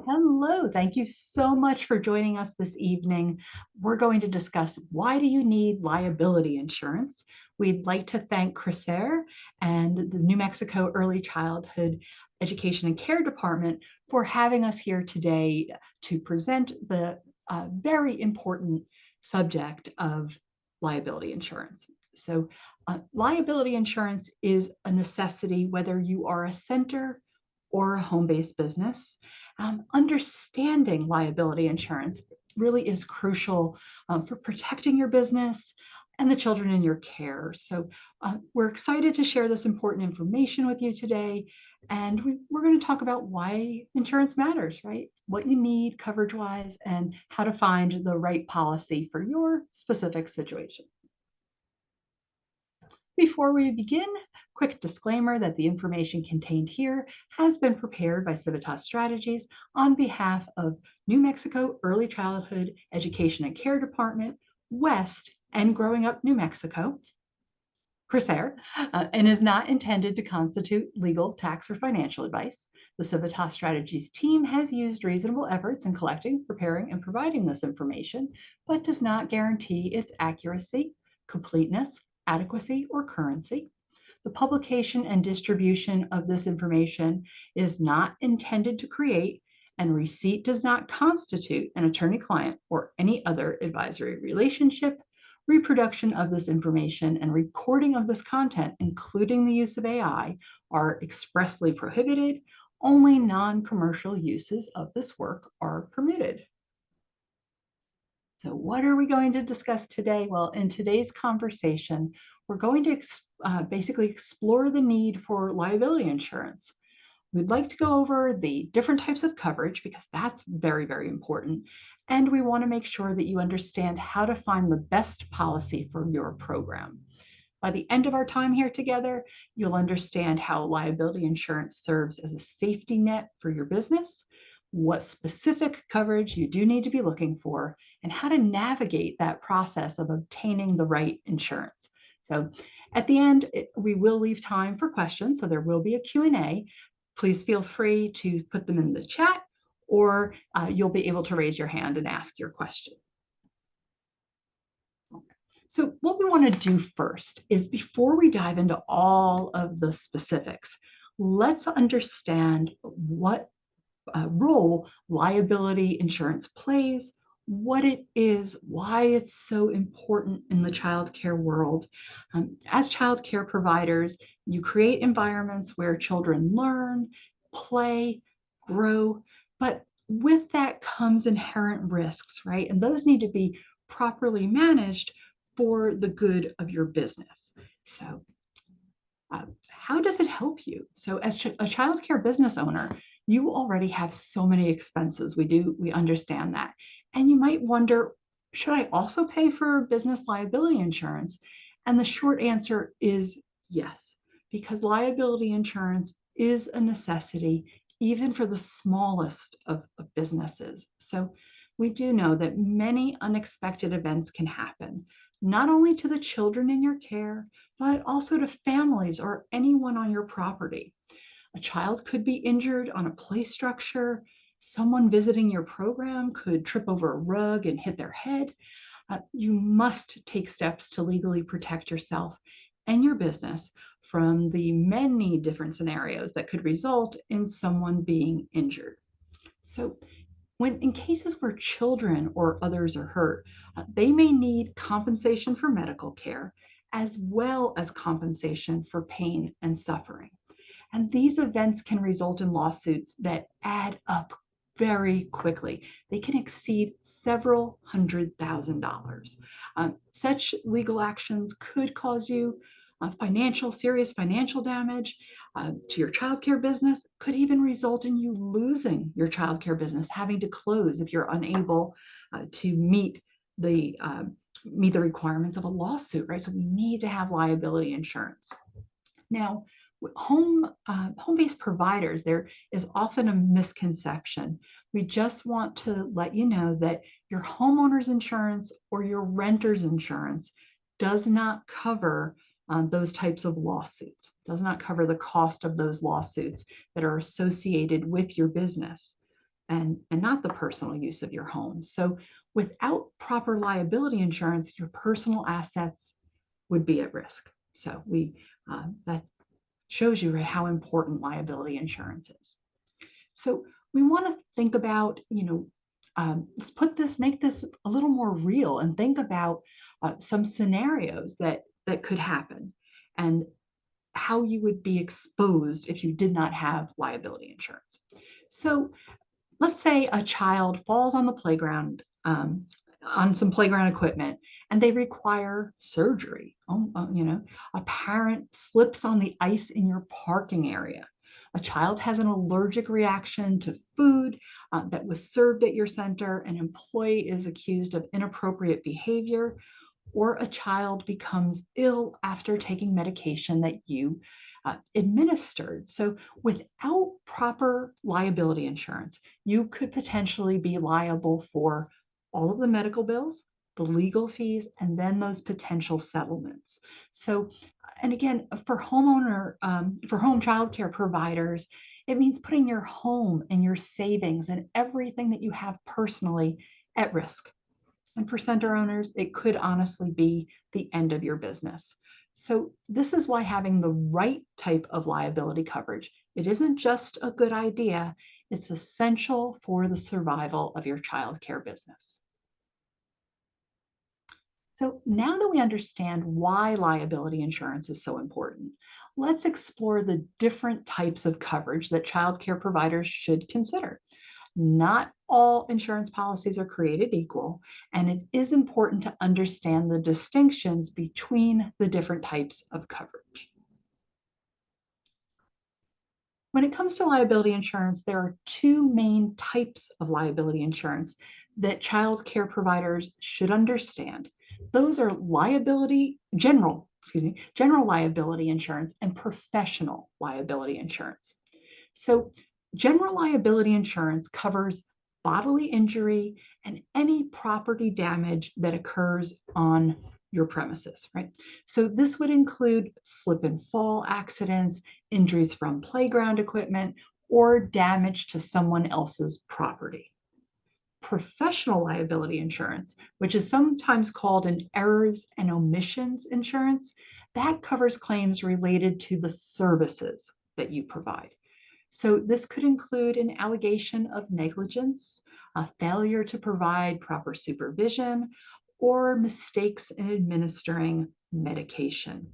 Hello, thank you so much for joining us this evening. We're going to discuss why do you need liability insurance. We'd like to thank Crisair and the New Mexico Early Childhood Education and Care Department for having us here today to present the very important subject of liability insurance. Liability insurance is a necessity whether you are a center or a home-based business. Understanding liability insurance really is crucial for protecting your business and the children in your care. We're excited to share this important information with you today. And we're going to talk about why insurance matters, right? What you need coverage-wise and how to find the right policy for your specific situation. Before we begin, quick disclaimer that the information contained here has been prepared by Civitas Strategies on behalf of New Mexico Early Childhood Education and Care Department, West, and Growing Up New Mexico, Crisair, and is not intended to constitute legal, tax, or financial advice. The Civitas Strategies team has used reasonable efforts in collecting, preparing, and providing this information, but does not guarantee its accuracy, completeness, adequacy, or currency. The publication and distribution of this information is not intended to create, and receipt does not constitute an attorney-client or any other advisory relationship. Reproduction of this information and recording of this content, including the use of AI, are expressly prohibited. Only non-commercial uses of this work are permitted. So what are we going to discuss today? Well, in today's conversation, we're going to basically explore the need for liability insurance. We'd like to go over the different types of coverage because that's very, very important. And we want to make sure that you understand how to find the best policy for your program. By the end of our time here together, you'll understand how liability insurance serves as a safety net for your business, what specific coverage you do need to be looking for, and how to navigate that process of obtaining the right insurance. So at the end, we will leave time for questions, so there will be a Q&A. Please feel free to put them in the chat, or you'll be able to raise your hand and ask your question. So what we want to do first is, before we dive into all of the specifics, let's understand what role liability insurance plays, what it is, why it's so important in the childcare world. As childcare providers, you create environments where children learn, play, grow, but with that comes inherent risks, right? And those need to be properly managed for the good of your business. So how does it help you? So as a childcare business owner, you already have so many expenses. We understand that. And you might wonder, should I also pay for business liability insurance? And the short answer is yes, because liability insurance is a necessity even for the smallest of businesses. So we do know that many unexpected events can happen, not only to the children in your care, but also to families or anyone on your property. A child could be injured on a play structure. Someone visiting your program could trip over a rug and hit their head. You must take steps to legally protect yourself and your business from the many different scenarios that could result in someone being injured. So when in cases where children or others are hurt, they may need compensation for medical care as well as compensation for pain and suffering. And these events can result in lawsuits that add up very quickly. They can exceed several $100,000. Such legal actions could cause you serious financial damage to your childcare business, could even result in you losing your childcare business, having to close if you're unable to meet the requirements of a lawsuit, right? So we need to have liability insurance. Now, home-based providers, there is often a misconception. We just want to let you know that your homeowner's insurance or your renter's insurance does not cover those types of lawsuits, does not cover the cost of those lawsuits that are associated with your business. and not the personal use of your home. So without proper liability insurance, your personal assets would be at risk. So that shows you, right, how important liability insurance is. So we want to think about, make this a little more real and think about some scenarios that could happen and how you would be exposed if you did not have liability insurance. So let's say a child falls on the playground, on some playground equipment, and they require surgery. A parent slips on the ice in your parking area. A child has an allergic reaction to food that was served at your center. An employee is accused of inappropriate behavior, or a child becomes ill after taking medication that you administered. So without proper liability insurance, you could potentially be liable for all of the medical bills, the legal fees, and then those potential settlements. So, and again, for for home childcare providers, it means putting your home and your savings and everything that you have personally at risk. And for center owners, it could honestly be the end of your business. So this is why having the right type of liability coverage, it isn't just a good idea, it's essential for the survival of your childcare business. So now that we understand why liability insurance is so important, let's explore the different types of coverage that childcare providers should consider. Not all insurance policies are created equal, and it is important to understand the distinctions between the different types of coverage. When it comes to liability insurance, there are two main types of liability insurance that child care providers should understand. Those are general liability insurance and professional liability insurance. So general liability insurance covers bodily injury and any property damage that occurs on your premises, right? So this would include slip and fall accidents, injuries from playground equipment, or damage to someone else's property. Professional liability insurance, which is sometimes called an errors and omissions insurance, that covers claims related to the services that you provide. So this could include an allegation of negligence, a failure to provide proper supervision, or mistakes in administering medication.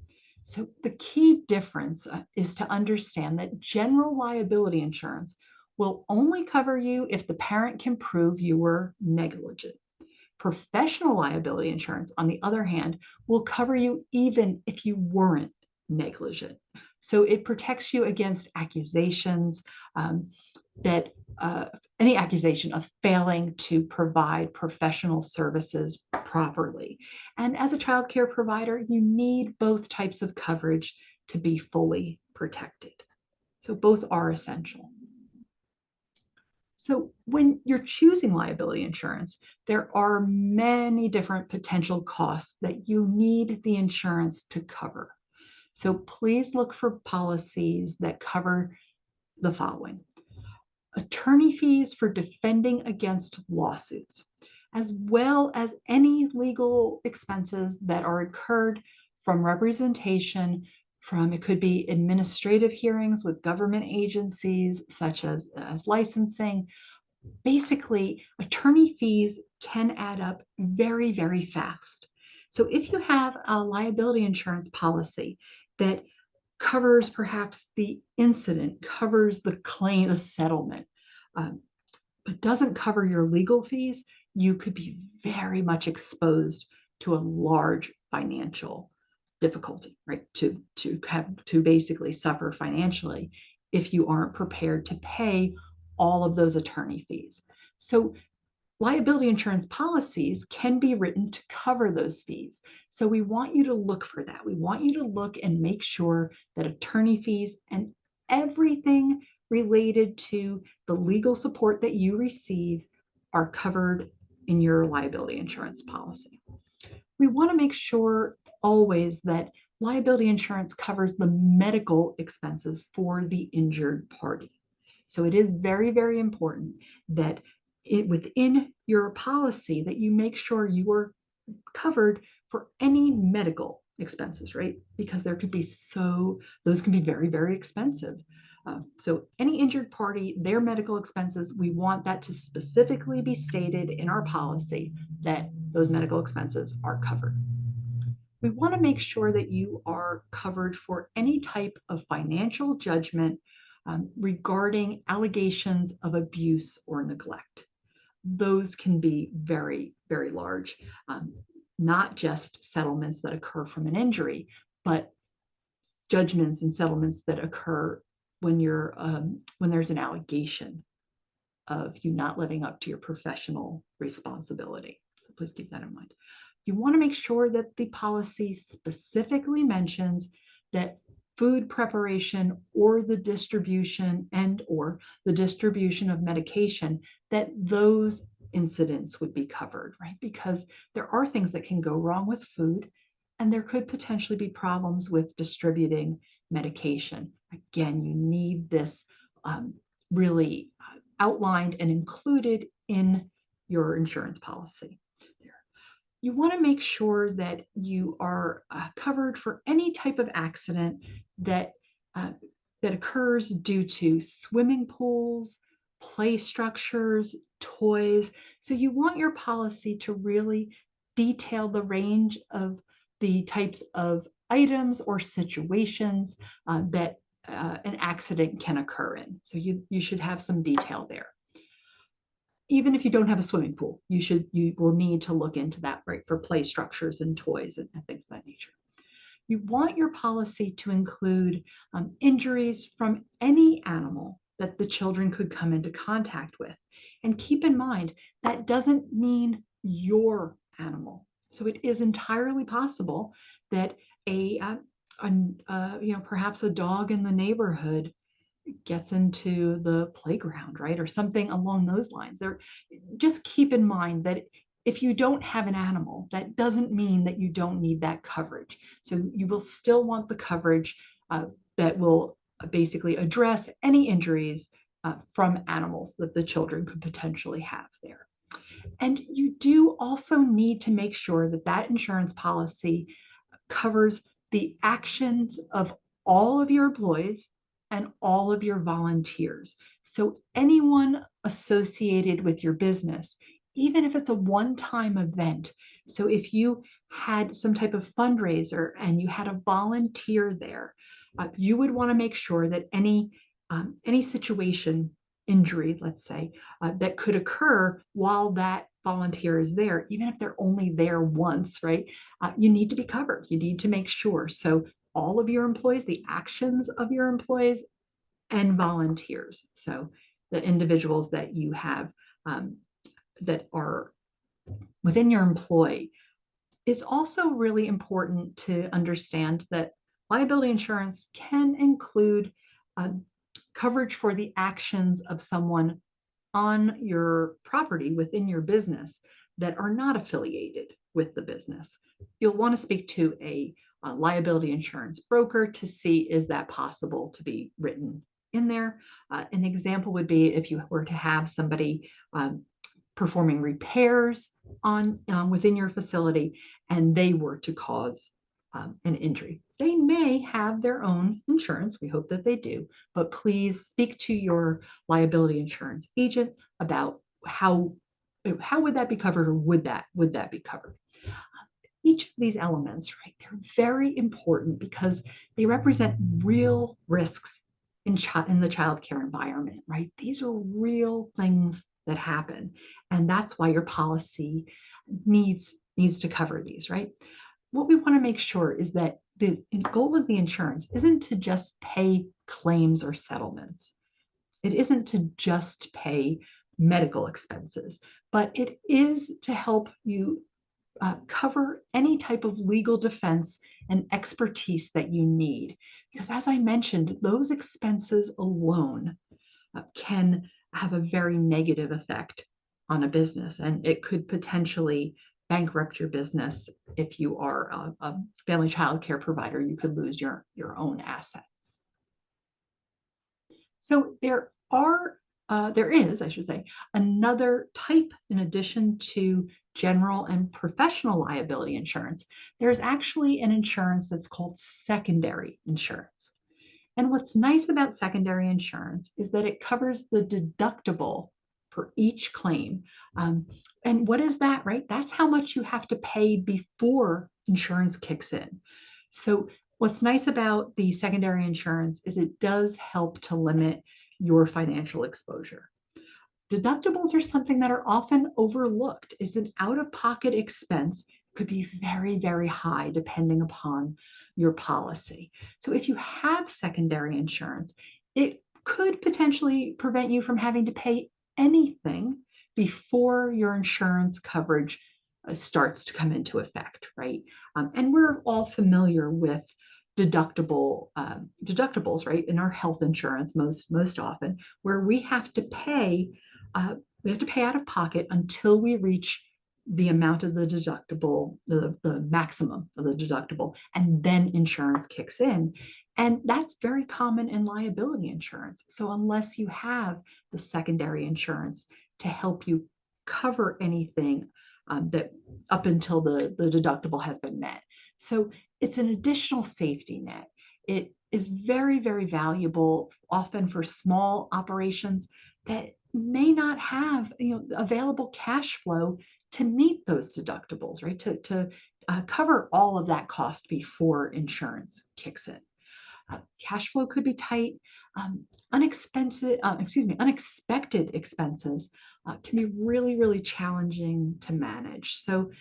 So the key difference is to understand that general liability insurance will only cover you if the parent can prove you were negligent. Professional liability insurance, on the other hand, will cover you even if you weren't negligent. So it protects you against accusations that any accusation of failing to provide professional services properly. And as a child care provider, you need both types of coverage to be fully protected. So both are essential. So when you're choosing liability insurance, there are many different potential costs that you need the insurance to cover. So please look for policies that cover the following: attorney fees for defending against lawsuits, as well as any legal expenses that are incurred from representation from, it could be administrative hearings with government agencies such as licensing. Basically, attorney fees can add up very, very fast. So if you have a liability insurance policy that covers perhaps the incident, covers the claim, the settlement, but doesn't cover your legal fees, you could be very much exposed to a large financial difficulty, right? To basically suffer financially if you aren't prepared to pay all of those attorney fees. So liability insurance policies can be written to cover those fees. So we want you to look for that. We want you to look and make sure that attorney fees and everything related to the legal support that you receive are covered in your liability insurance policy. We want to make sure always that liability insurance covers the medical expenses for the injured party. So it is very, very important that within your policy that you make sure you are covered for any medical expenses, right? Because those can be very, very expensive. So any injured party, their medical expenses, we want that to specifically be stated in our policy that those medical expenses are covered. We want to make sure that you are covered for any type of financial judgment regarding allegations of abuse or neglect. Those can be very, very large, not just settlements that occur from an injury, but judgments and settlements that occur when there's an allegation of you not living up to your professional responsibility. So please keep that in mind. You want to make sure that the policy specifically mentions that food preparation or the distribution of medication, that those incidents would be covered, right? Because there are things that can go wrong with food, and there could potentially be problems with distributing medication. Again, you need this really outlined and included in your insurance policy. You want to make sure that you are covered for any type of accident that that occurs due to swimming pools, play structures, toys. So you want your policy to really detail the range of the types of items or situations that an accident can occur in. So you should have some detail there. Even if you don't have a swimming pool, you will need to look into that, right, for play structures and toys and things of that nature. You want your policy to include injuries from any animal that the children could come into contact with. And keep in mind, that doesn't mean your animal. So it is entirely possible that perhaps a dog in the neighborhood gets into the playground, right? Or something along those lines. Just keep in mind that if you don't have an animal, that doesn't mean that you don't need that coverage. So you will still want the coverage that will basically address any injuries from animals that the children could potentially have there. And you do also need to make sure that that insurance policy covers the actions of all of your employees and all of your volunteers. So anyone associated with your business, even if it's a one-time event. So if you had some type of fundraiser and you had a volunteer there, you would want to make sure that any situation, injury, let's say, that could occur while that volunteer is there, even if they're only there once, right? You need to be covered. You need to make sure. So all of your employees, the actions of your employees and volunteers. So the individuals that you have that are within your employ. It's also really important to understand that liability insurance can include coverage for the actions of someone on your property within your business that are not affiliated with the business. You'll want to speak to a liability insurance broker to see, is that possible to be written in there? An example would be if you were to have somebody performing repairs on within your facility and they were to cause an injury. They may have their own insurance. We hope that they do, but please speak to your liability insurance agent about how would that be covered, or would that be covered. Each of these elements, right, they're very important because they represent real risks in the childcare environment, right? These are real things that happen, and that's why your policy needs to cover these, right? What we want to make sure is that the goal of the insurance isn't to just pay claims or settlements. It isn't to just pay medical expenses, but it is to help you cover any type of legal defense and expertise that you need. Because as I mentioned, those expenses alone can have a very negative effect on a business, and it could potentially bankrupt your business. If you are a family child care provider, you could lose your own assets. So there there is, I should say, another type in addition to general and professional liability insurance. There's actually an insurance that's called secondary insurance. And what's nice about secondary insurance is that it covers the deductible for each claim. And what is that, right? That's how much you have to pay before insurance kicks in. So, what's nice about the secondary insurance is it does help to limit your financial exposure. Deductibles are something that are often overlooked. It's an out-of-pocket expense, could be very, very high depending upon your policy. So if you have secondary insurance, it could potentially prevent you from having to pay anything before your insurance coverage starts to come into effect, right? And we're all familiar with deductibles, right, in our health insurance most often, where we have to pay out of pocket until we reach the amount of the deductible, the maximum of the deductible, and then insurance kicks in. And that's very common in liability insurance. So unless you have the secondary insurance to help you cover anything that up until the deductible has been met. So it's an additional safety net. It is very, very valuable, often for small operations that may not have available cash flow to meet those deductibles, right? To cover all of that cost before insurance kicks in. Cash flow could be tight. Unexpected expenses can be really, really challenging to manage. So,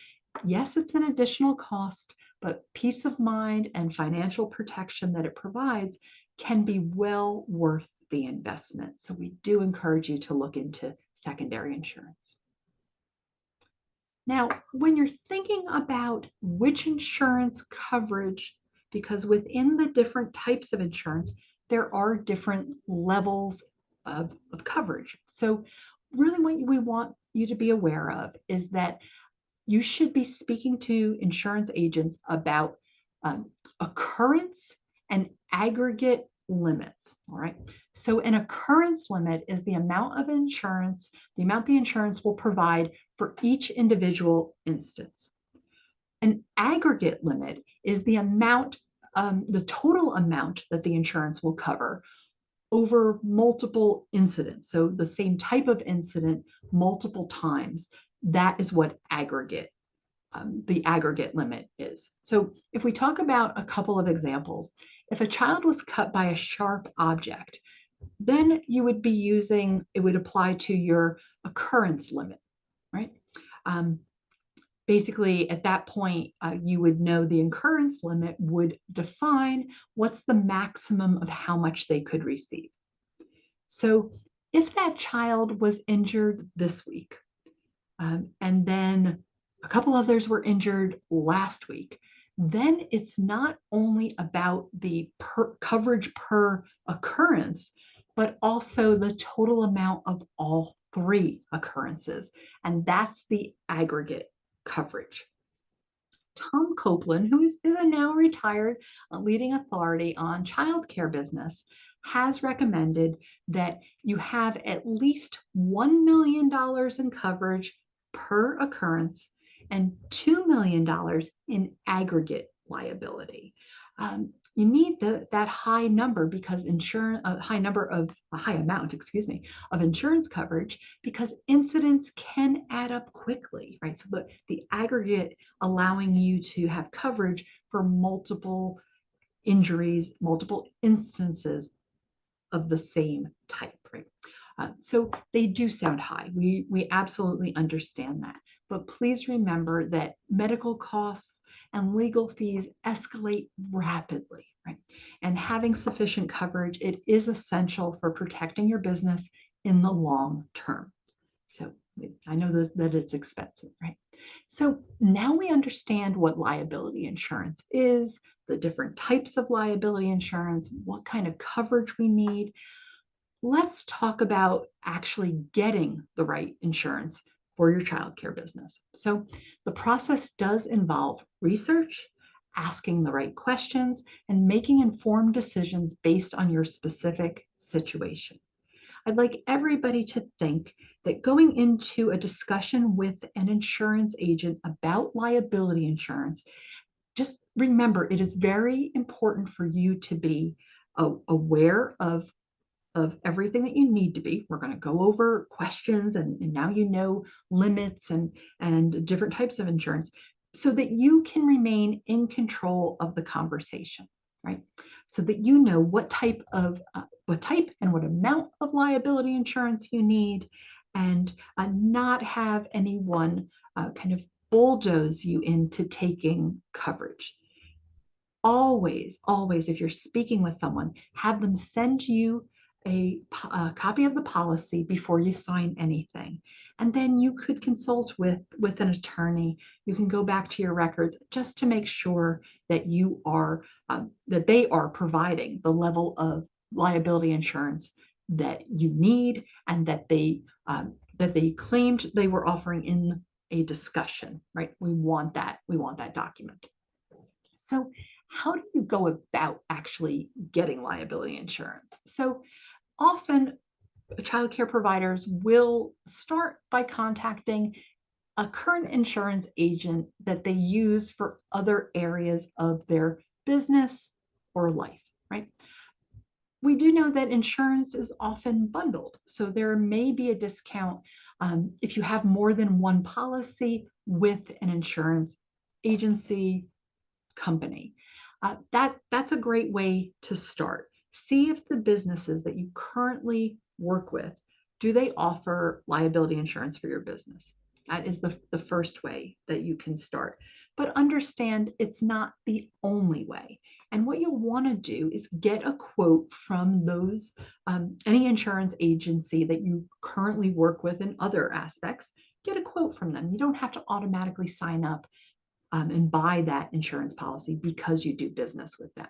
yes, it's an additional cost, but peace of mind and financial protection that it provides can be well worth the investment. So, we do encourage you to look into secondary insurance. Now, when you're thinking about which insurance coverage, because within the different types of insurance, there are different levels of coverage. So, really, what we want you to be aware of is that you should be speaking to insurance agents about occurrence and aggregate limits. All right. So an occurrence limit is the amount of insurance, the amount the insurance will provide for each individual instance. An aggregate limit is the amount, the total amount that the insurance will cover over multiple incidents. So the same type of incident multiple times. That is what the aggregate limit is. So if we talk about a couple of examples, if a child was cut by a sharp object, then you would be it would apply to your occurrence limit, right? Basically, at that point, you would know the occurrence limit would define what's the maximum of how much they could receive. So if that child was injured this week, and then a couple others were injured last week, then it's not only about the coverage per occurrence, but also the total amount of all three occurrences. And that's the aggregate coverage. Tom Copeland, who is a now retired leading authority on childcare business, has recommended that you have at least $1 million in coverage per occurrence and $2 million in aggregate liability. You need that high number because a high amount, of insurance coverage, because incidents can add up quickly, right? So the aggregate allowing you to have coverage for multiple injuries, multiple instances of the same type, right? So they do sound high. We absolutely understand that. But please remember that medical costs and legal fees escalate rapidly, right? And having sufficient coverage, it is essential for protecting your business in the long term. So I know that it's expensive, right? So now we understand what liability insurance is, the different types of liability insurance, what kind of coverage we need. Let's talk about actually getting the right insurance for your childcare business. So the process does involve research, asking the right questions, and making informed decisions based on your specific situation. I'd like everybody to think that going into a discussion with an insurance agent about liability insurance, just remember it is very important for you to be aware of everything that you need to be. We're going to go over questions and now you know limits and different types of insurance so that you can remain in control of the conversation, right? So that you know what type and what amount of liability insurance you need, and not have anyone kind of bulldoze you into taking coverage. Always, if you're speaking with someone, have them send you a copy of the policy before you sign anything. And then you could consult with an attorney. You can go back to your records just to make sure that that they are providing the level of liability insurance that you need and that they claimed they were offering in a discussion, right? We want that. We want that document. So, how do you go about actually getting liability insurance? So, often child care providers will start by contacting a current insurance agent that they use for other areas of their business or life, right? We do know that insurance is often bundled, so there may be a discount if you have more than one policy with an insurance agency company. That's a great way to start. See if the businesses that you currently work with, do they offer liability insurance for your business? That is the first way that you can start. But understand it's not the only way. And what you'll want to do is get a quote from any insurance agency that you currently work with in other aspects. Get a quote from them. You don't have to automatically sign up and buy that insurance policy because you do business with them.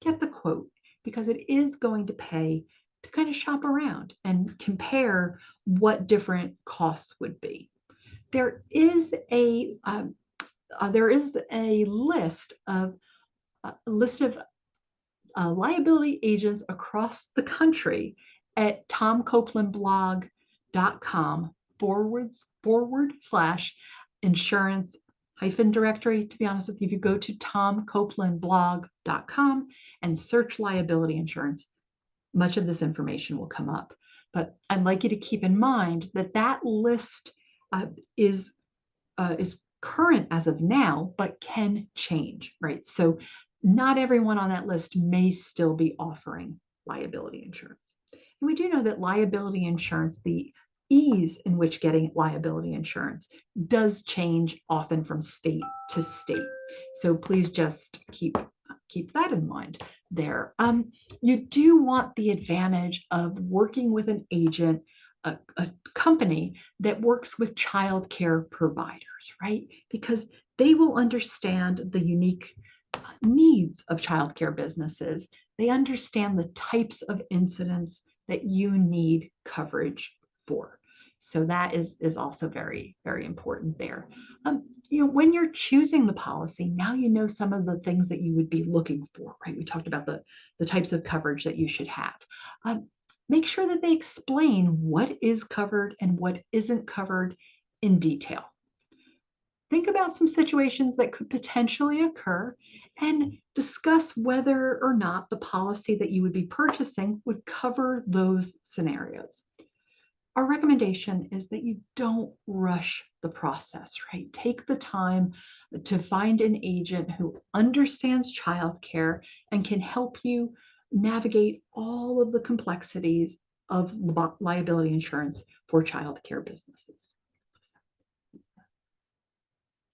Get the quote because it is going to pay to kind of shop around and compare what different costs would be. There is a list of liability agents across the country at tomcopelandblog.com forward slash insurance directory. To be honest with you, if you go to tomcopelandblog.com and search liability insurance, much of this information will come up. But I'd like you to keep in mind that that list is current as of now, but can change, right? So not everyone on that list may still be offering liability insurance. And we do know that liability insurance, the ease in which getting liability insurance does change often from state to state. So please just keep that in mind there. You do want the advantage of working with an agent, a company that works with child care providers, right? Because they will understand the unique needs of child care businesses. They understand the types of incidents that you need coverage for. So that is also very, very important there. When you're choosing the policy, now you know some of the things that you would be looking for, right? We talked about the types of coverage that you should have. Make sure that they explain what is covered and what isn't covered in detail. Think about some situations that could potentially occur and discuss whether or not the policy that you would be purchasing would cover those scenarios. Our recommendation is that you don't rush the process, right? Take the time to find an agent who understands childcare and can help you navigate all of the complexities of liability insurance for childcare businesses.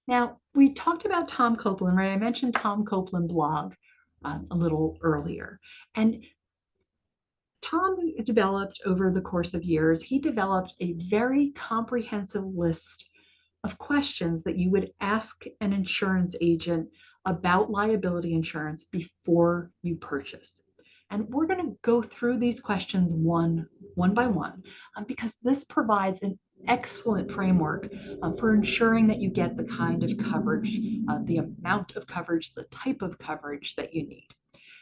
Now, we talked about Tom Copeland, right? I mentioned Tom Copeland blog a little earlier. And Tom developed over the course of years, he developed a very comprehensive list of questions that you would ask an insurance agent about liability insurance before you purchase. And we're going to go through these questions one by one because this provides an excellent framework for ensuring that you get the kind of coverage, the amount of coverage, the type of coverage that you need.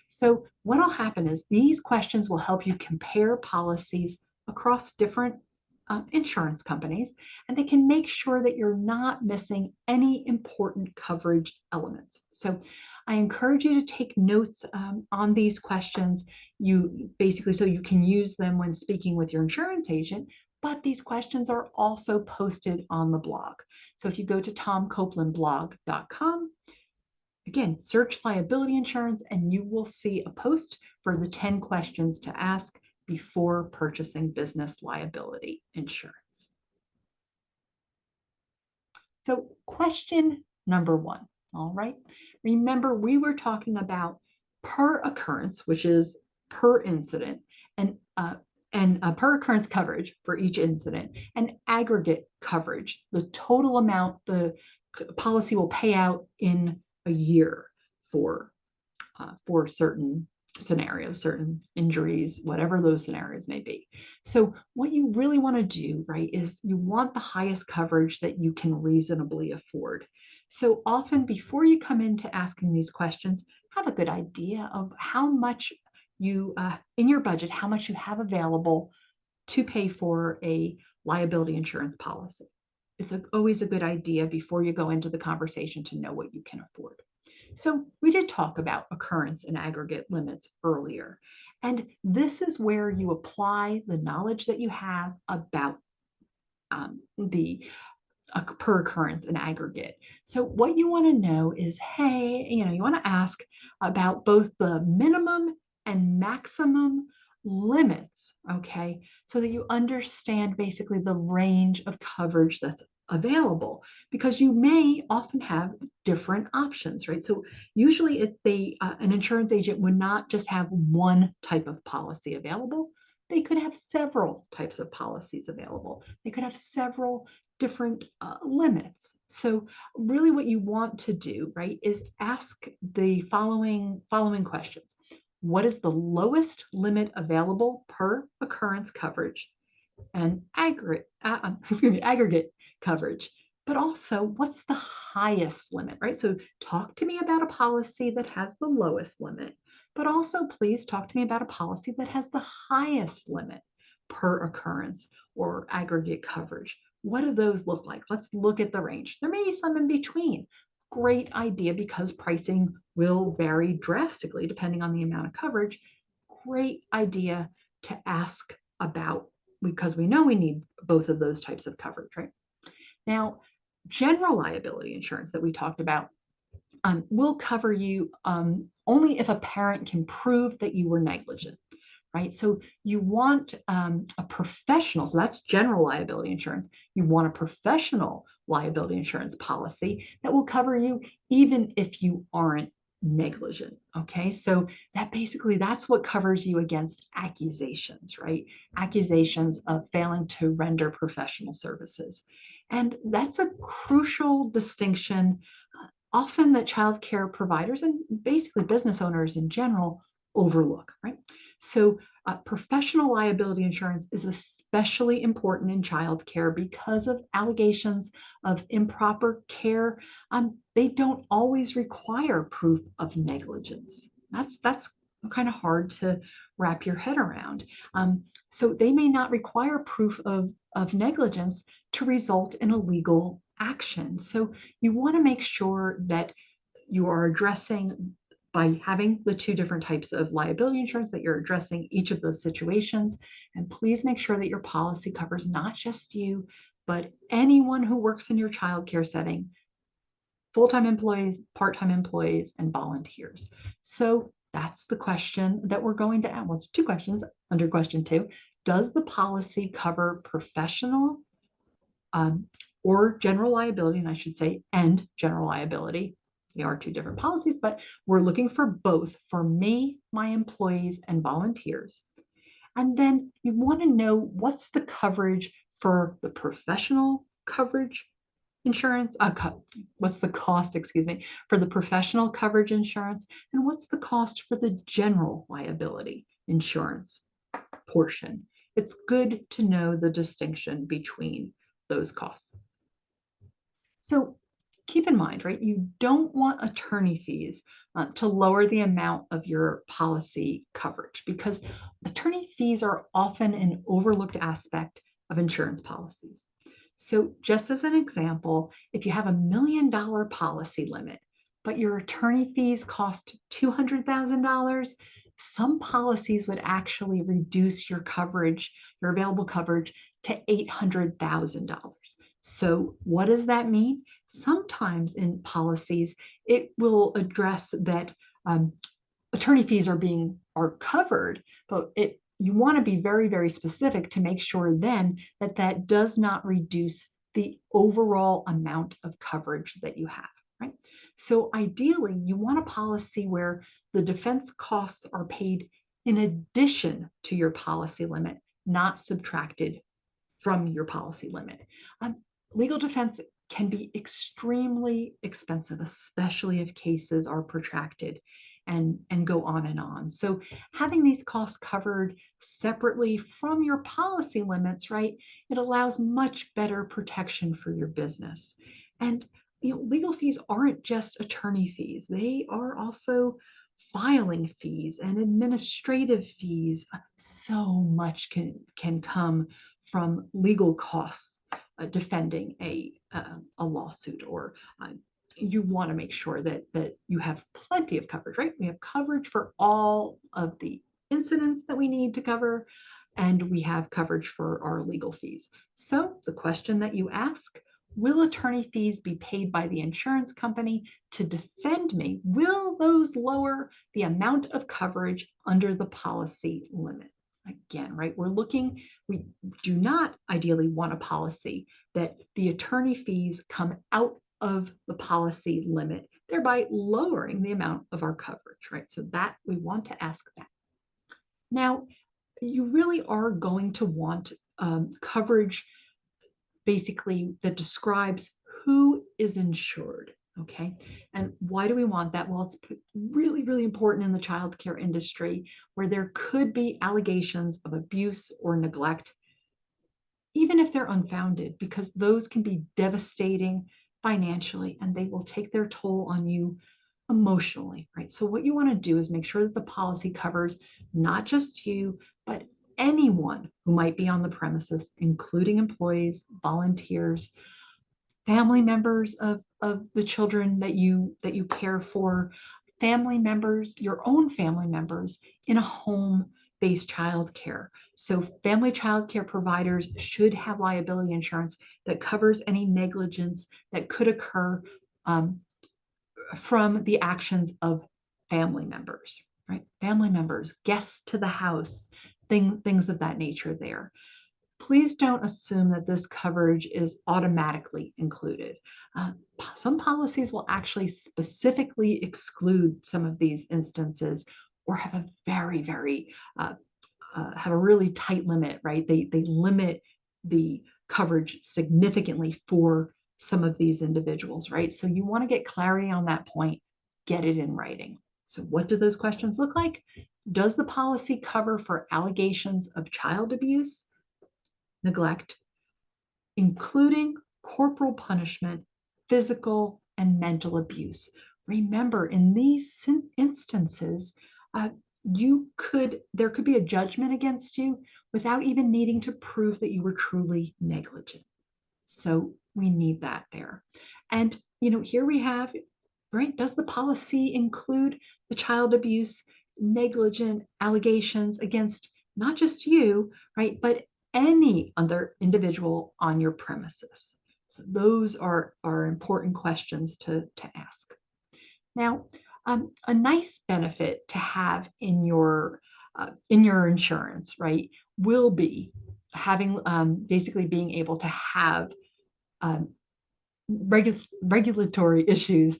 So what will happen is these questions will help you compare policies across different insurance companies, and they can make sure that you're not missing any important coverage elements. So I encourage you to take notes on these questions. You basically, so you can use them when speaking with your insurance agent, but these questions are also posted on the blog. So if you go to tomcopelandblog.com, again, search liability insurance and you will see a post for the 10 questions to ask before purchasing business liability insurance. So question number one, all right. Remember, we were talking about per occurrence, which is per incident, and per occurrence coverage for each incident, and aggregate coverage, the total amount the policy will pay out in a year for certain scenarios, certain injuries, whatever those scenarios may be. So what you really want to do, right, is you want the highest coverage that you can reasonably afford. So often before you come into asking these questions, have a good idea of how much you, in your budget, how much you have available to pay for a liability insurance policy. It's always a good idea before you go into the conversation to know what you can afford. So we did talk about occurrence and aggregate limits earlier. And this is where you apply the knowledge that you have about the per occurrence and aggregate. So what you want to know is, hey, you want to ask about both the minimum and maximum limits, okay, so that you understand basically the range of coverage that's available, because you may often have different options, right? So usually an insurance agent would not just have one type of policy available. They could have several types of policies available. They could have several different limits. So really what you want to do, right, is ask the following questions. What is the lowest limit available per occurrence coverage and aggregate coverage? But also, what's the highest limit, right? So talk to me about a policy that has the lowest limit, but also please talk to me about a policy that has the highest limit per occurrence or aggregate coverage. What do those look like? Let's look at the range. There may be some in between. Great idea, because pricing will vary drastically depending on the amount of coverage. Great idea to ask about, because we know we need both of those types of coverage, right? Now, general liability insurance that we talked about will cover you only if a parent can prove that you were negligent, right? So you want a professional, so that's general liability insurance. You want a professional liability insurance policy that will cover you even if you aren't negligent, okay? So that's what covers you against accusations, right? Accusations of failing to render professional services. And that's a crucial distinction, often that child care providers and basically business owners in general overlook, right? So professional liability insurance is especially important in child care because of allegations of improper care. They don't always require proof of negligence. That's kind of hard to wrap your head around. So they may not require proof of negligence to result in a legal action. So you want to make sure that you are addressing, by having the two different types of liability insurance, that you're addressing each of those situations. And please make sure that your policy covers not just you, but anyone who works in your childcare setting, full-time employees, part-time employees, and volunteers. So that's the question that we're going to ask. Well, it's two questions under question 2. Does the policy cover professional or general liability, and I should say, and general liability? They are two different policies, but we're looking for both for me, my employees, and volunteers. And then you want to know what's the coverage for the professional coverage insurance, what's the cost, excuse me, for the professional coverage insurance, and what's the cost for the general liability insurance portion. It's good to know the distinction between those costs. So keep in mind, right, you don't want attorney fees to lower the amount of your policy coverage because attorney fees are often an overlooked aspect of insurance policies. So, just as an example, if you have $1 million policy limit, but your attorney fees cost $200,000, some policies would actually reduce your coverage, your available coverage, to $800,000. So, what does that mean? Sometimes in policies, it will address that attorney fees are covered, but you want to be very, very specific to make sure then that that does not reduce the overall amount of coverage that you have, right? So ideally, you want a policy where the defense costs are paid in addition to your policy limit, not subtracted from your policy limit. Um, Legal defense can be extremely expensive, especially if cases are protracted and go on and on. So having these costs covered separately from your policy limits, right, it allows much better protection for your business. And legal fees aren't just attorney fees, they are also filing fees and administrative fees. So much can come from legal costs defending a lawsuit, or you want to make sure that you have plenty of coverage, right? We have coverage for all of the incidents that we need to cover, and we have coverage for our legal fees. So the question that you ask, will attorney fees be paid by the insurance company to defend me? Will those lower the amount of coverage under the policy limit? Again, right, we do not ideally want a policy that the attorney fees come out of the policy limit, thereby lowering the amount of our coverage, right? So that we want to ask that. Now, you really are going to want coverage basically that describes who is insured. Okay. And why do we want that? Well, it's really, really important in the childcare industry where there could be allegations of abuse or neglect, even if they're unfounded, because those can be devastating financially and they will take their toll on you emotionally, right? So, what you want to do is make sure that the policy covers not just you, but anyone who might be on the premises, including employees, volunteers, family members of the children that you care for, family members, your own family members in a home-based child care. So family child care providers should have liability insurance that covers any negligence that could occur from the actions of family members, right? Family members, guests to the house, things of that nature there. Please don't assume that this coverage is automatically included. Some policies will actually specifically exclude some of these instances or have a very, very, have a really tight limit, right? They limit the coverage significantly for some of these individuals, right? So you want to get clarity on that point, get it in writing. So what do those questions look like? Does the policy cover for allegations of child abuse, neglect, including corporal punishment, physical and mental abuse? Remember, in these instances, there could be a judgment against you without even needing to prove that you were truly negligent. So we need that there. And here we have, right? Does the policy include the child abuse, negligent allegations against not just you, right, but any other individual on your premises? So those are important questions to ask. Now, a nice benefit to have in your insurance, right, will be having basically being able to have regulatory issues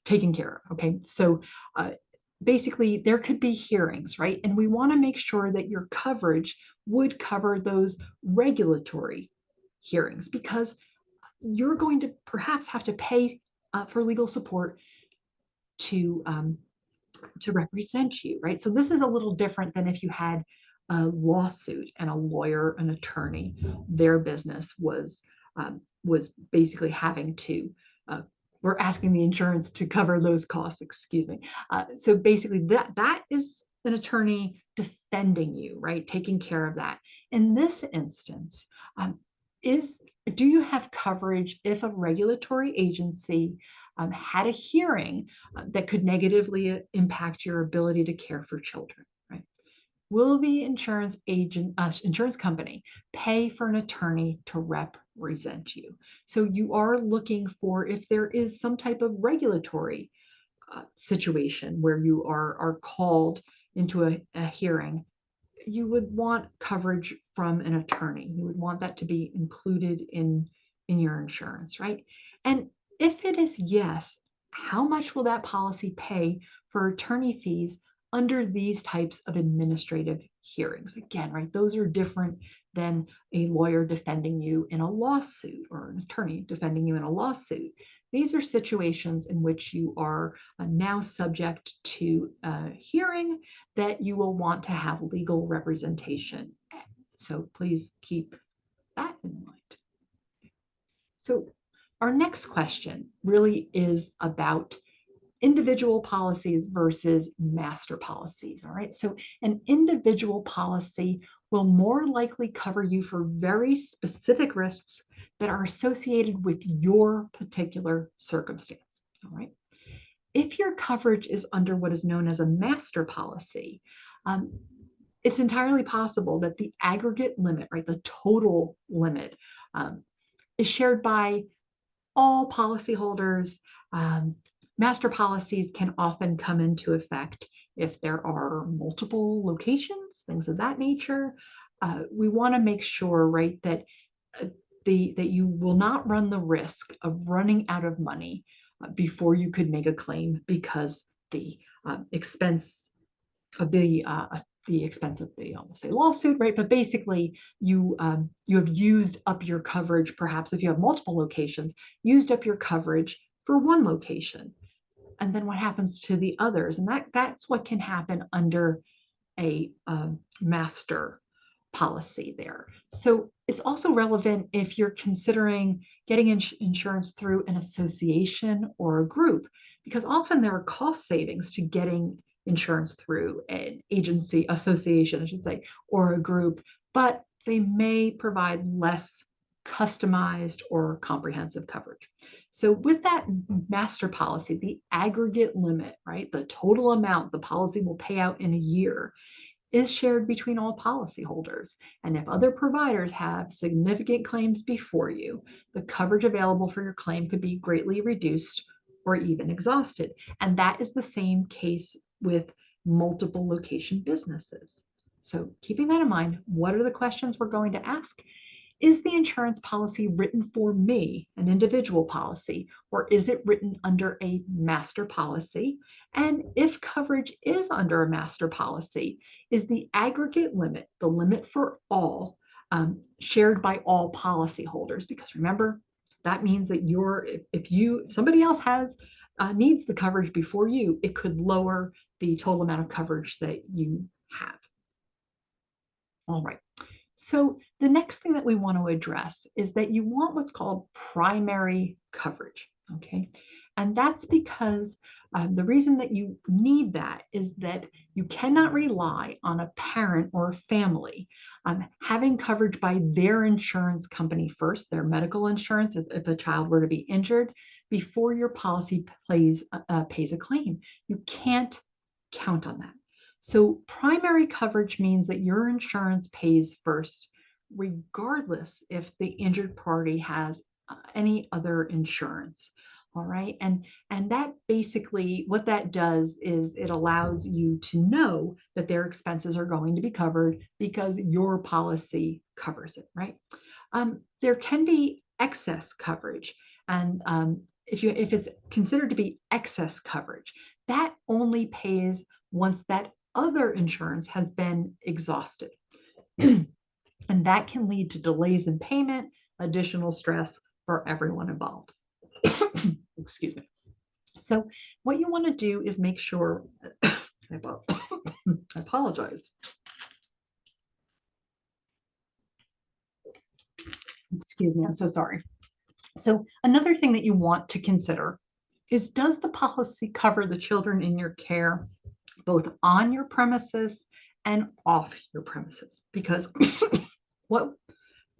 taken care of. Okay, so basically there could be hearings, right? And we want to make sure that your coverage would cover those regulatory hearings because you're going to perhaps have to pay for legal support to represent you, right? So this is a little different than if you had a lawsuit and a lawyer, an attorney, their business was was basically having to, we're asking the insurance to cover those costs, excuse me. So basically that is an attorney defending you, right? Taking care of that. In this instance, is do you have coverage if a regulatory agency had a hearing that could negatively impact your ability to care for children, right? Will the insurance company pay for an attorney to represent you? So you are looking for if there is some type of regulatory situation where you are called into a hearing, you would want coverage from an attorney. You would want that to be included in your insurance, right? And if it is yes, how much will that policy pay for attorney fees under these types of administrative hearings? Again, right, those are different than a lawyer defending you in a lawsuit or an attorney defending you in a lawsuit. These are situations in which you are now subject to a hearing that you will want to have legal representation. So please keep that in mind. So our next question really is about individual policies versus master policies. All right. So an individual policy will more likely cover you for very specific risks that are associated with your particular circumstance. All right. If your coverage is under what is known as a master policy, um, it's entirely possible that the aggregate limit, right, the total limit, is shared by all policyholders. Master policies can often come into effect if there are multiple locations, things of that nature. We want to make sure, right, that that you will not run the risk of running out of money before you could make a claim because the expense of the expense of the, almost say lawsuit, right? But basically, you have used up your coverage. Perhaps if you have multiple locations, used up your coverage for one location, and then what happens to the others? And that's what can happen under a master policy there. So it's also relevant if you're considering getting insurance through an association or a group, because often there are cost savings to getting insurance through an agency, association, I should say, or a group, but they may provide less customized or comprehensive coverage. So with that master policy, the aggregate limit, right, the total amount the policy will pay out in a year is shared between all policyholders. And if other providers have significant claims before you, the coverage available for your claim could be greatly reduced or even exhausted. And that is the same case with multiple location businesses. So keeping that in mind, what are the questions we're going to ask? Is the insurance policy written for me, an individual policy, or is it written under a master policy? And if coverage is under a master policy, is the aggregate limit, the limit for all, shared by all policyholders? Because remember, that means that if somebody else needs the coverage before you, it could lower the total amount of coverage that you have. All right. So the next thing that we want to address is that you want what's called primary coverage, okay? And that's because the reason that you need that is that you cannot rely on a parent or a family having coverage by their insurance company first, their medical insurance, if a child were to be injured, before your policy pays a claim. You can't count on that. So primary coverage means that your insurance pays first, regardless if the injured party has any other insurance. All right. And that basically what that does is it allows you to know that their expenses are going to be covered because your policy covers it, right? There can be excess coverage. And if it's considered to be excess coverage, that only pays once that other insurance has been exhausted. And that can lead to delays in payment, additional stress for everyone involved. Excuse me. So what you want to do is make sure, I apologize. Excuse me, I'm so sorry. So another thing that you want to consider is, does the policy cover the children in your care both on your premises and off your premises? Because what,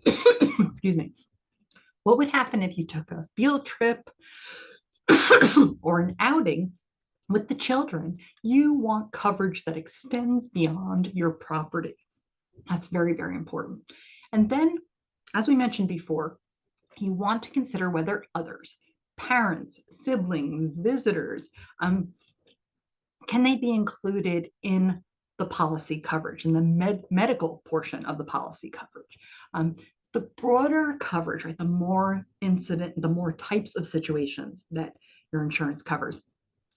excuse me, what would happen if you took a field trip or an outing with the children? You want coverage that extends beyond your property. That's very, very important. And then, as we mentioned before, you want to consider whether others, parents, siblings, visitors, can they be included in the policy coverage, in the medical portion of the policy coverage? The broader coverage, right, the more incident, the more types of situations that your insurance covers,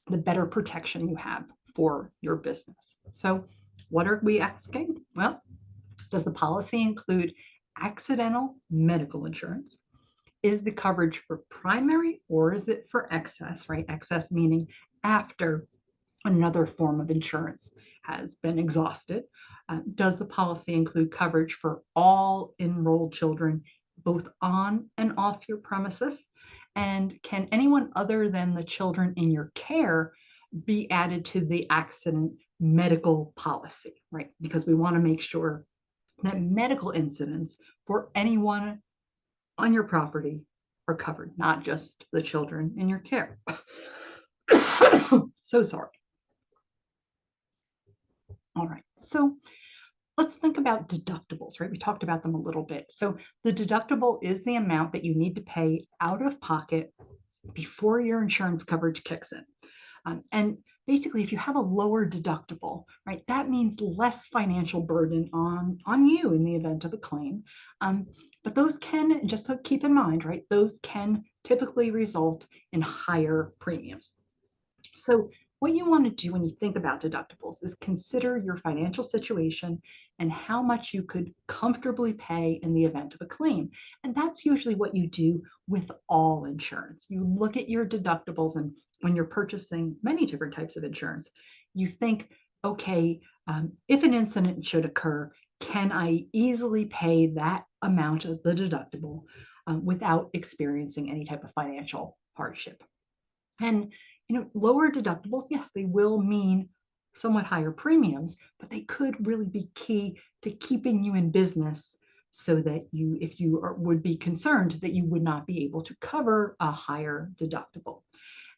the better protection you have for your business. So what are we asking? Well, does the policy include accidental medical insurance? Is the coverage for primary or is it for excess, right? Excess meaning after another form of insurance has been exhausted. Does the policy include coverage for all enrolled children, both on and off your premises? And can anyone other than the children in your care be added to the accident medical policy, right? Because we want to make sure that medical incidents for anyone on your property are covered, not just the children in your care. So sorry. All right, so let's think about deductibles, right? We talked about them a little bit. So the deductible is the amount that you need to pay out of pocket before your insurance coverage kicks in. And basically, if you have a lower deductible, right, that means less financial burden on you in the event of a claim. But those can, just to keep in mind, right, those can typically result in higher premiums. So what you want to do when you think about deductibles is consider your financial situation and how much you could comfortably pay in the event of a claim. And that's usually what you do with all insurance. You look at your deductibles, and when you're purchasing many different types of insurance, you think, okay, if an incident should occur, can I easily pay that amount of the deductible without experiencing any type of financial hardship? And lower deductibles, yes, they will mean somewhat higher premiums, but they could really be key to keeping you in business, so that you, if you would be concerned that you would not be able to cover a higher deductible.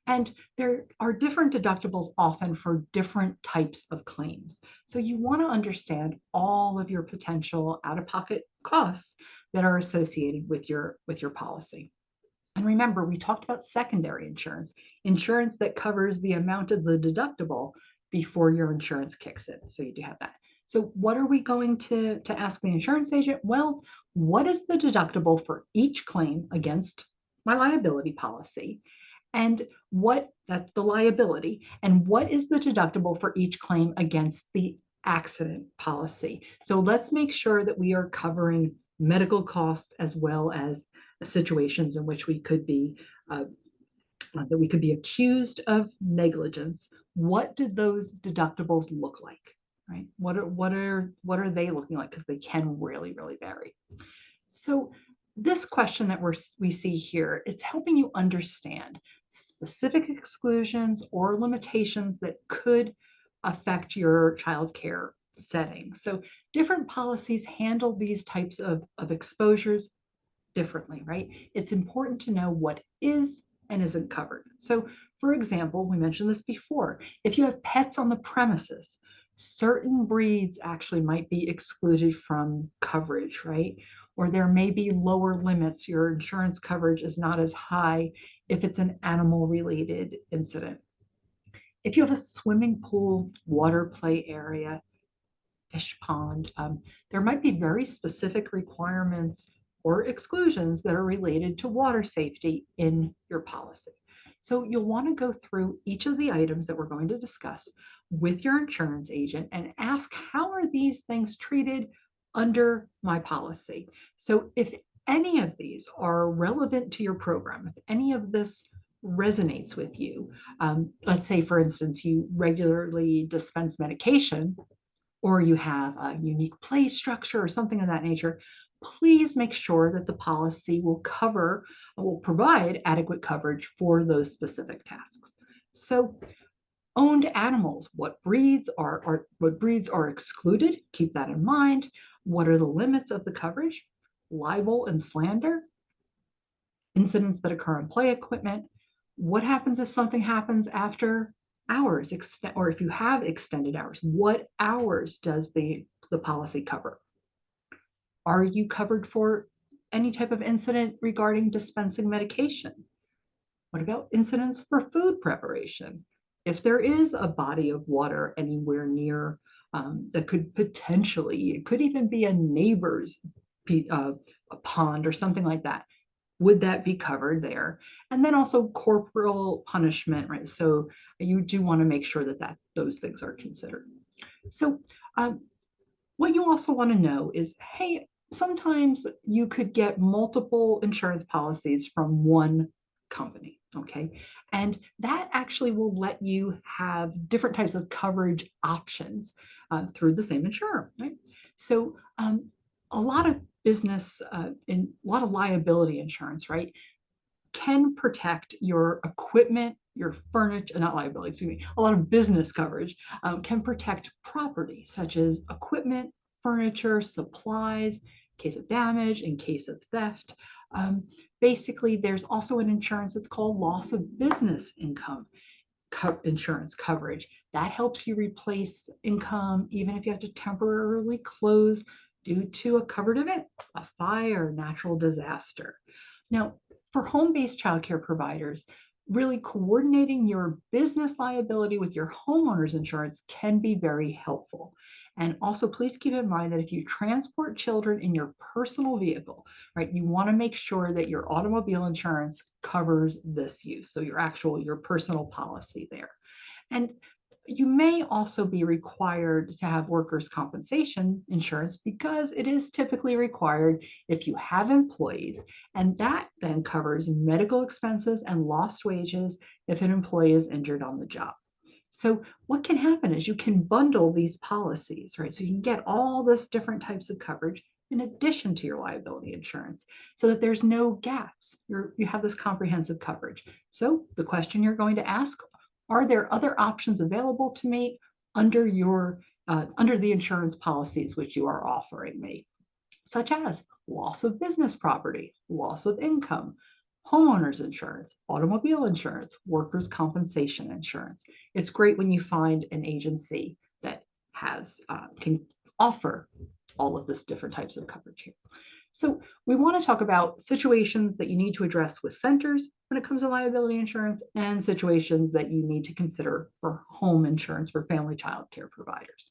And there are different deductibles often for different types of claims. So you want to understand all of your potential out-of-pocket costs that are associated with your policy. And remember, we talked about secondary insurance, insurance that covers the amount of the deductible before your insurance kicks in. So you do have that. So what are we going to ask the insurance agent? Well, what is the deductible for each claim against my liability policy? And that's the liability. And what is the deductible for each claim against the accident policy? So let's make sure that we are covering medical costs as well as situations in which we could be accused of negligence. What do those deductibles look like, right? What are they looking like? Because they can really, really vary. So this question that we see here, it's helping you understand specific exclusions or limitations that could affect your child care setting. So different policies handle these types of exposures differently, right? It's important to know what is and isn't covered. So, for example, we mentioned this before, if you have pets on the premises, certain breeds actually might be excluded from coverage, right? Or there may be lower limits. Your insurance coverage is not as high if it's an animal related incident. If you have a swimming pool, water play area, fish pond, there might be very specific requirements or exclusions that are related to water safety in your policy. So you'll want to go through each of the items that we're going to discuss with your insurance agent and ask, how are these things treated under my policy? So if any of these are relevant to your program, if any of this resonates with you, let's say, for instance, you regularly dispense medication, or you have a unique play structure or something of that nature, please make sure that the policy will provide adequate coverage for those specific tasks. So owned animals, what breeds are excluded, keep that in mind. What are the limits of the coverage? Libel and slander, incidents that occur in play equipment. What happens if something happens after hours, or if you have extended hours? What hours does the policy cover? Are you covered for any type of incident regarding dispensing medication? What about incidents for food preparation? If there is a body of water anywhere near that could potentially, it could even be a neighbor's a pond or something like that, would that be covered there? And then also corporal punishment, right? So you do want to make sure that those things are considered. So um, what you also want to know is, hey, sometimes you could get multiple insurance policies from one company, okay? And that actually will let you have different types of coverage options through the same insurer, right? So a lot of business in a lot of liability insurance, right, can protect your equipment, your furniture, not liability, excuse me, a lot of business coverage can protect property such as equipment, furniture, supplies, in case of damage, in case of theft. Basically, there's also an insurance that's called loss of business income insurance coverage. That helps you replace income even if you have to temporarily close due to a covered event, a fire, natural disaster. Now, for home-based childcare providers, really coordinating your business liability with your homeowner's insurance can be very helpful. And also, please keep in mind that if you transport children in your personal vehicle, right, you want to make sure that your automobile insurance covers this use. So your personal policy there. And you may also be required to have workers' compensation insurance because it is typically required if you have employees, and that then covers medical expenses and lost wages if an employee is injured on the job. So what can happen is you can bundle these policies, right? So you can get all this different types of coverage in addition to your liability insurance so that there's no gaps. You have this comprehensive coverage. So the question you're going to ask, are there other options available to me under the insurance policies which you are offering me, such as loss of business property, loss of income, homeowners insurance, automobile insurance, workers' compensation insurance. It's great when you find an agency that can offer all of this different types of coverage here. So we want to talk about situations that you need to address with centers when it comes to liability insurance and situations that you need to consider for home insurance for family child care providers.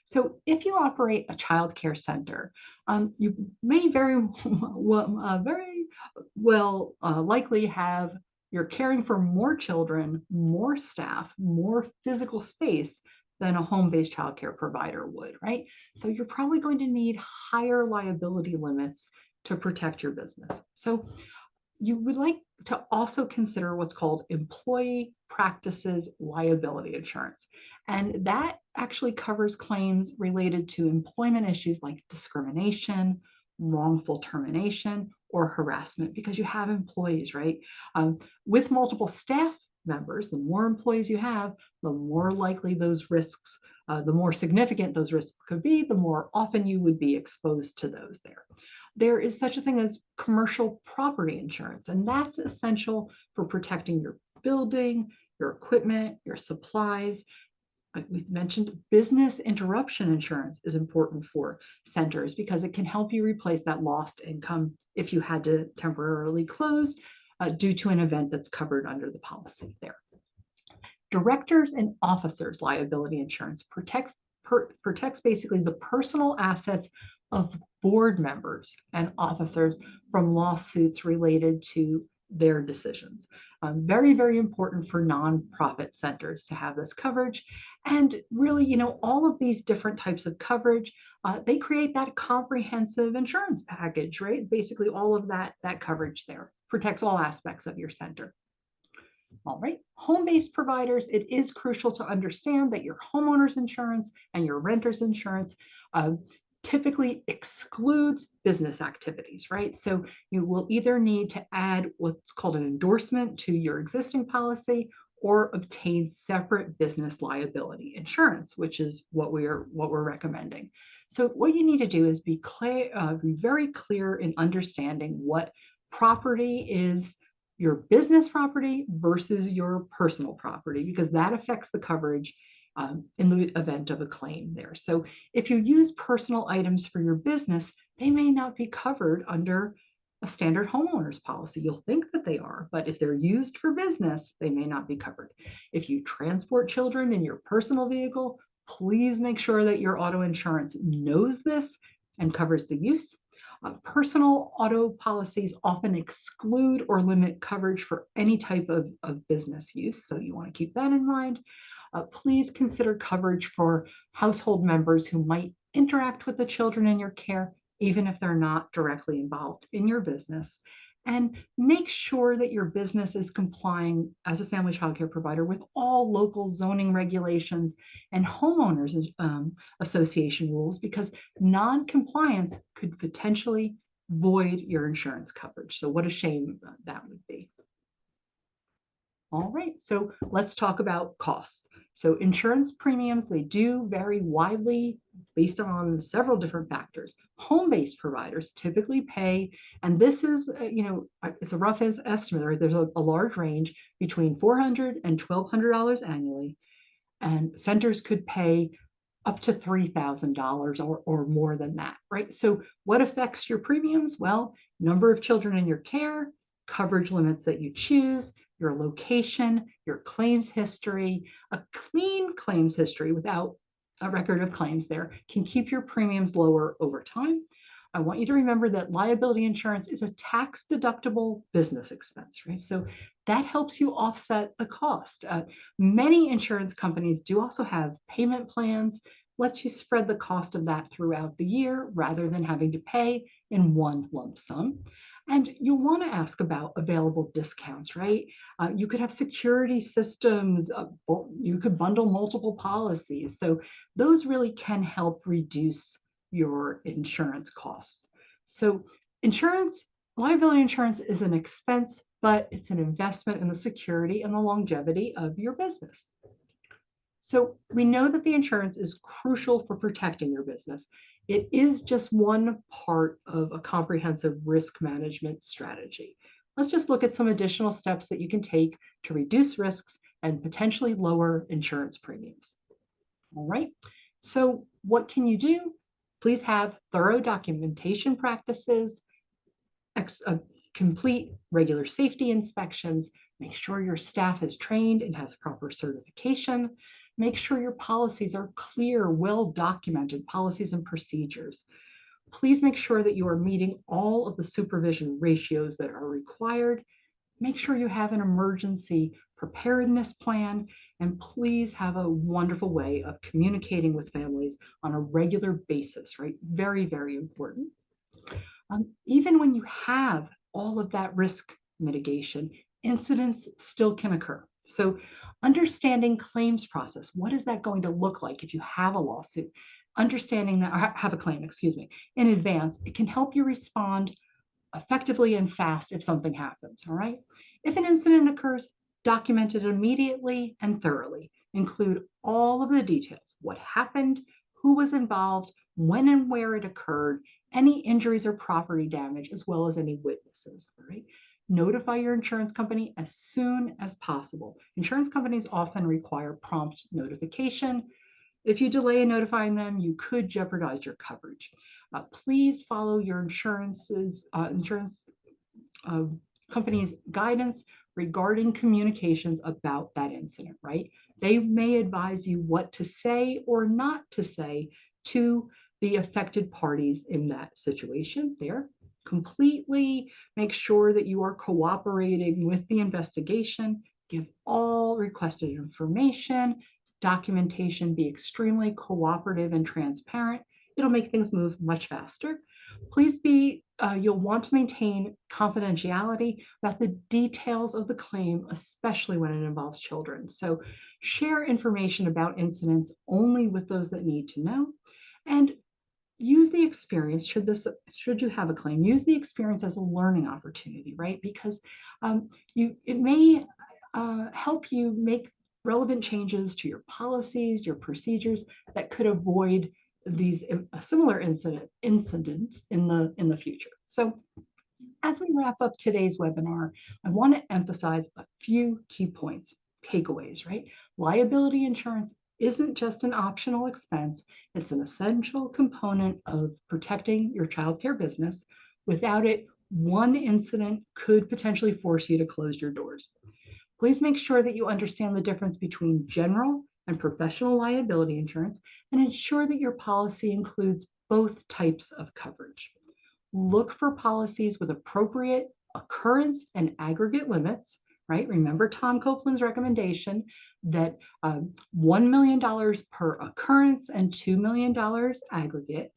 So if you operate a child care center, you may very well likely have, you're caring for more children, more staff, more physical space than a home-based childcare provider would, right? So you're probably going to need higher liability limits to protect your business. So you would like to also consider what's called employee practices liability insurance. And that actually covers claims related to employment issues like discrimination, wrongful termination, or harassment, because you have employees, right? With multiple staff members, the more employees you have, the more likely those risks, the more significant those risks could be, the more often you would be exposed to those there. There is such a thing as commercial property insurance, and that's essential for protecting your building, your equipment, your supplies. Like we've mentioned, business interruption insurance is important for centers because it can help you replace that lost income if you had to temporarily close due to an event that's covered under the policy there. Directors and officers liability insurance protects basically the personal assets of board members and officers from lawsuits related to their decisions. Very, very important for nonprofit centers to have this coverage. And really, all of these different types of coverage, they create that comprehensive insurance package, right? Basically all of that coverage there protects all aspects of your center. All right, home-based providers, it is crucial to understand that your homeowner's insurance and your renter's insurance typically excludes business activities, right? So you will either need to add what's called an endorsement to your existing policy or obtain separate business liability insurance, which is what we're recommending. So what you need to do is be very clear in understanding what property is your business property versus your personal property, because that affects the coverage in the event of a claim there. So if you use personal items for your business, they may not be covered under a standard homeowner's policy. You'll think that they are, but if they're used for business, they may not be covered. If you transport children in your personal vehicle, please make sure that your auto insurance knows this and covers the use. Personal auto policies often exclude or limit coverage for any type of business use, so you want to keep that in mind. Please consider coverage for household members who might interact with the children in your care, even if they're not directly involved in your business. And make sure that your business is complying as a family child care provider with all local zoning regulations and homeowners association rules, because non-compliance could potentially void your insurance coverage. So what a shame that would be. All right, so let's talk about costs. So insurance premiums, they do vary widely based on several different factors. Home-based providers typically pay, and this is, it's a rough estimate, right? There's a large range between $400 and $1,200 annually, and centers could pay up to $3,000 or more than that, right? So what affects your premiums? Well, number of children in your care, coverage limits that you choose, your location, your claims history. A clean claims history without a record of claims there can keep your premiums lower over time. I want you to remember that liability insurance is a tax deductible business expense, right? So that helps you offset the cost. Many insurance companies do also have payment plans, lets you spread the cost of that throughout the year rather than having to pay in one lump sum. And you'll want to ask about available discounts, right? You could have security systems, you could bundle multiple policies. So those really can help reduce your insurance costs. So liability insurance is an expense, but it's an investment in the security and the longevity of your business. So we know that the insurance is crucial for protecting your business. It is just one part of a comprehensive risk management strategy. Let's just look at some additional steps that you can take to reduce risks and potentially lower insurance premiums. All right, so what can you do? Please have thorough documentation practices, complete regular safety inspections, make sure your staff is trained and has proper certification, make sure your policies are clear, well-documented policies and procedures. Please make sure that you are meeting all of the supervision ratios that are required. Make sure you have an emergency preparedness plan, and please have a wonderful way of communicating with families on a regular basis, right? Very, very important. Even when you have all of that risk mitigation, incidents still can occur. So understanding claims process, what is that going to look like if you have a lawsuit? Understanding that, or have a claim, excuse me, in advance, it can help you respond effectively and fast if something happens, all right? If an incident occurs, document it immediately and thoroughly. Include all of the details, what happened, who was involved, when and where it occurred, any injuries or property damage, as well as any witnesses, all right? Notify your insurance company as soon as possible. Insurance companies often require prompt notification. If you delay in notifying them, you could jeopardize your coverage. Please follow your insurance company's guidance regarding communications about that incident, right? They may advise you what to say or not to say to the affected parties in that situation there. Completely make sure that you are cooperating with the investigation. Give all requested information, documentation, be extremely cooperative and transparent. It'll make things move much faster. Please you'll want to maintain confidentiality about the details of the claim, especially when it involves children. So share information about incidents only with those that need to know. And use the experience, should you have a claim, use the experience as a learning opportunity, right? Because it may help you make relevant changes to your policies, your procedures that could avoid these similar incidents in the future. So as we wrap up today's webinar, I want to emphasize a few key points, takeaways, right? Liability insurance isn't just an optional expense, it's an essential component of protecting your childcare business. Without it, one incident could potentially force you to close your doors. Please make sure that you understand the difference between general and professional liability insurance and ensure that your policy includes both types of coverage. Look for policies with appropriate occurrence and aggregate limits, right? Remember Tom Copeland's recommendation that $1 million per occurrence and $2 million aggregate.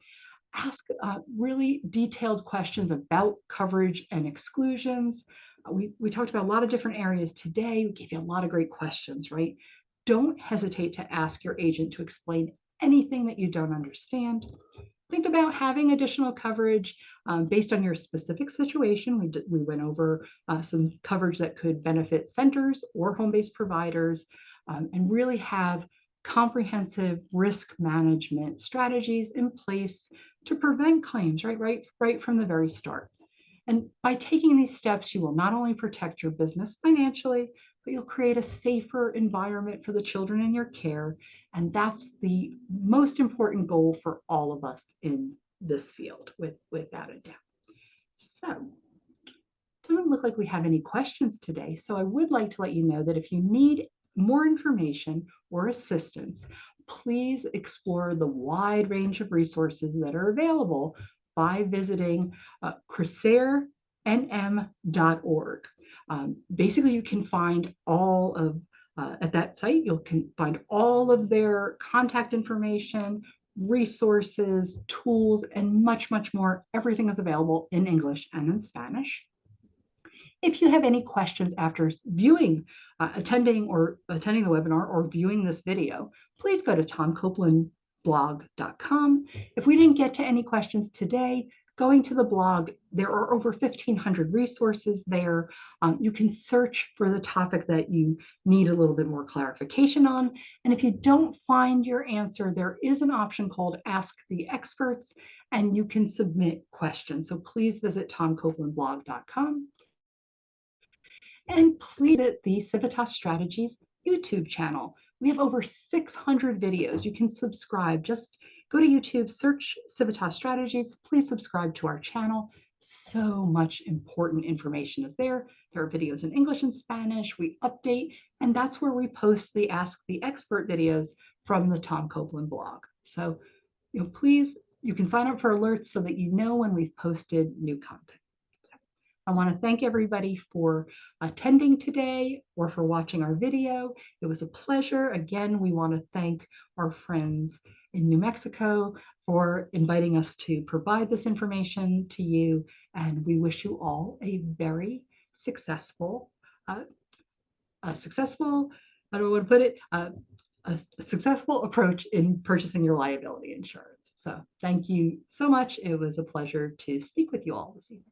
Ask really detailed questions about coverage and exclusions. We talked about a lot of different areas today. We gave you a lot of great questions, right? Don't hesitate to ask your agent to explain anything that you don't understand. Think about having additional coverage based on your specific situation. We went over some coverage that could benefit centers or home-based providers and really have comprehensive risk management strategies in place to prevent claims right from the very start. And by taking these steps, you will not only protect your business financially, but you'll create a safer environment for the children in your care. And that's the most important goal for all of us in this field, without a doubt. So, it doesn't look like we have any questions today. So I would like to let you know that if you need more information or assistance, please explore the wide range of resources that are available by visiting crisarenm.org. Basically, you can find all of, at that site, you can find all of their contact information, resources, tools, and much, much more. Everything is available in English and in Spanish. If you have any questions after viewing, attending the webinar or viewing this video, please go to tomcopelandblog.com. If we didn't get to any questions today, going to the blog, there are over 1,500 resources there. You can search for the topic that you need a little bit more clarification on. And if you don't find your answer, there is an option called Ask the Experts, and you can submit questions. So please visit tomcopelandblog.com. And please visit the Civitas Strategies YouTube channel. We have over 600 videos. You can subscribe. Just go to YouTube, search Civitas Strategies. Please subscribe to our channel. So much important information is there. There are videos in English and Spanish. We update, and that's where we post the Ask the Expert videos from the Tom Copeland blog. So, please, you can sign up for alerts so that you know when we've posted new content. I want to thank everybody for attending today or for watching our video. It was a pleasure. Again, we want to thank our friends in New Mexico for inviting us to provide this information to you. And we wish you all a very successful, I don't know what to put it, a successful approach in purchasing your liability insurance. So thank you so much. It was a pleasure to speak with you all this evening.